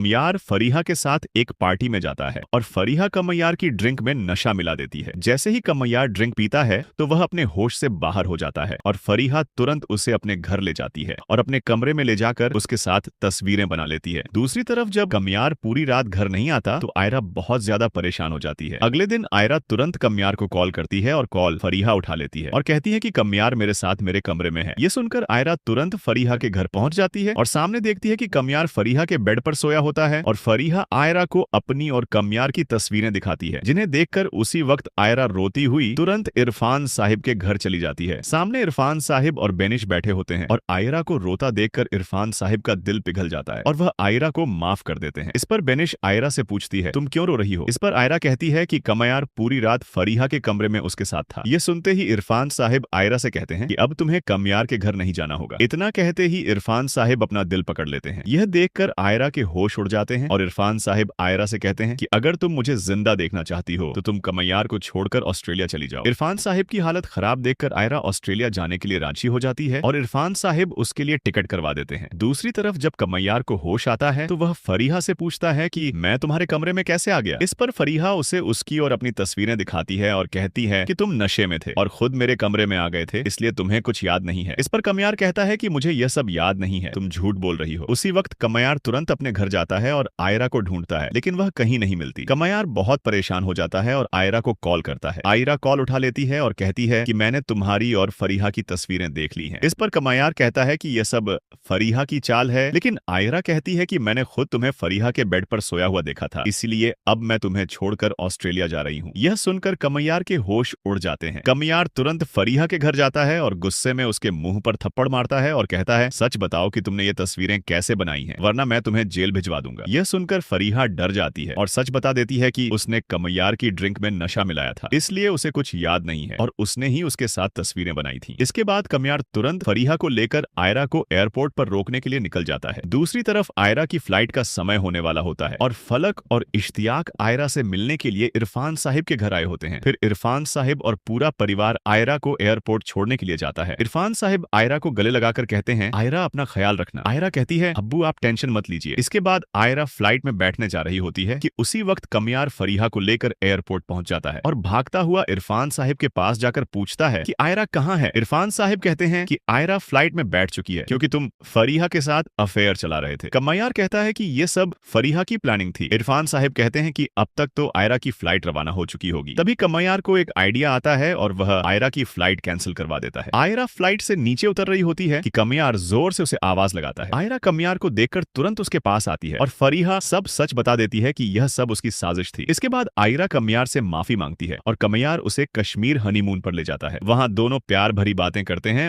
कमयार फरीहा के साथ एक पार्टी में जाता है और फरीहा कमयार की ड्रिंक में नशा मिला देती है। जैसे ही कमयार ड्रिंक पीता है तो वह अपने होश से बाहर हो जाता है और फरीहा तुरंत उसे अपने घर ले जाती है और अपने कमरे में ले जाकर उसके साथ तस्वीरें बना लेती है। दूसरी तरफ जब कमयार पूरी रात घर नहीं आता तो आयरा बहुत ज्यादा परेशान हो जाती है। अगले दिन आयरा तुरंत कमयार को कॉल करती है और कॉल फरीहा उठा लेती है और कहती है कि कमयार मेरे साथ मेरे कमरे में है। ये सुनकर आयरा तुरंत फरीहा के घर पहुंच जाती है और सामने देखती है कि कमयार फरीहा के बेड पर सोया होता है और फरीहा आयरा को अपनी और कमयार की तस्वीरें दिखाती है, जिन्हें देखकर उसी वक्त आयरा रोती हुई तुरंत इरफान साहिब के घर चली जाती है। सामने इरफान साहिब और बेनिश बैठे होते हैं और आयरा को रोता देखकर इरफान साहिब का दिल पिघल जाता है और वह आयरा को माफ कर देते हैं। इस पर बेनिश आयरा से पूछती है, तुम क्यों रो रही हो? इस पर आयरा कहती है कि कमयार पूरी रात फरीहा के कमरे में उसके साथ था। ये सुनते ही इरफान साहिब आयरा से कहते हैं कि अब तुम्हें कमयार के घर नहीं जाना होगा। इतना कहते ही इरफान साहिब अपना दिल पकड़ लेते हैं। यह देखकर आयरा के होश उड़ जाते हैं और इरफान साहिब आयरा से कहते हैं कि अगर तुम मुझे जिंदा देखना चाहती हो तो तुम कमयार को छोड़कर ऑस्ट्रेलिया चली जाओ। इरफान साहिब की हालत खराब देखकर आयरा ऑस्ट्रेलिया जाने के लिए राजी हो जाती है और इरफान साहिब उसके लिए टिकट करवा देते हैं। दूसरी तरफ जब कमयार को होश आता है तो वह फरीहा से पूछता है कि मैं तुम्हारे कमरे में कैसे आ गया? इस पर फरीहा उसे उसकी और अपनी तस्वीरें दिखाती है और कहती है कि तुम नशे में थे और खुद मेरे कमरे में आ गए थे, इसलिए तुम्हें कुछ याद नहीं है। इस पर कमयार कहता है कि मुझे यह सब याद नहीं है, तुम झूठ बोल रही हो। उसी वक्त कमयार तुरंत अपने घर जाता है और आयरा को ढूंढता है, लेकिन वह कहीं नहीं मिलती। कमयार बहुत परेशान हो जाता है और आयरा को कॉल करता है। आयरा कॉल उठा लेती है और कहती है कि मैंने तुम्हारी और फरीहा की तस्वीरें देख ली हैं। इस पर कमयार कहता है कि यह सब फरीहा की चाल है, लेकिन आयरा कहती है कि मैंने खुद तुम्हें फरीहा के बेड पर सोया हुआ देखा था, इसलिए अब मैं तुम्हें छोड़कर ऑस्ट्रेलिया जा रही हूँ। यह सुनकर कमयार के होश उड़ जाते हैं। कमयार तुरंत फरीहा के घर जाता है और गुस्से में उसके मुंह पर थप्पड़ मारता है और कहता है, सच बताओ कि तुमने ये तस्वीरें कैसे बनाई हैं, वरना मैं तुम्हें जेल भिजवा दूंगा। यह सुनकर फरीहा डर जाती है और सच बता देती है कि उसने कमयार की ड्रिंक में नशा मिलाया था, इसलिए उसे कुछ याद नहीं है और उसने ही उसके साथ तस्वीरें बनाई थी। इसके बाद कमयार तुरंत फरीहा को लेकर आयरा को एयरपोर्ट पर रोकने के लिए निकल जाता है। दूसरी तरफ आयरा की फ्लाइट का समय होने वाला होता है और फलक और इश्तियाक आयरा से मिलने के लिए इरफान साहिब के घर आए होते हैं। फिर इरफान साहिब और पूरा परिवार आयरा को एयरपोर्ट छोड़ने के लिए जाता है। इरफान साहिब आयरा को गले लगाकर कहते हैं, आयरा अपना ख्याल रखना। आयरा कहती है, अब्बू आप टेंशन मत लीजिए। इसके बाद आयरा फ्लाइट में बैठने जा रही होती है कि उसी वक्त कमयार फरीहा को लेकर एयरपोर्ट पहुंच जाता है और भागता हुआ इरफान साहिब के पास जाकर पूछता है कि आयरा कहाँ है? इरफान साहिब कहते हैं कि आयरा फ्लाइट में बैठ चुकी है क्योंकि तुम फरीहा के साथ अफेयर चला रहे थे। कमयार कहता है कि ये सब फरीहा की प्लानिंग थी। इरफान साहिब कहते हैं कि अब तक तो आयरा की फ्लाइट रवाना हो चुकी होगी। तभी कमयार को एक आइडिया आता है और वह आयरा की फ्लाइट कैंसिल करवा देता है। आयरा फ्लाइट से नीचे उतर रही होती है कि कमयार जोर से उसे आवाज लगाता है। आयरा कमयार को देखकर तुरंत उसके पास आती है और फरीहा सब सच बता देती है कि यह सब उसकी साजिश थी। इसके बाद आयरा कमयार से माफी मांगती है और कमयार उसे कश्मीर हनीमून पर ले जाता है। वहां दोनों प्यार भरी बातें करते हैं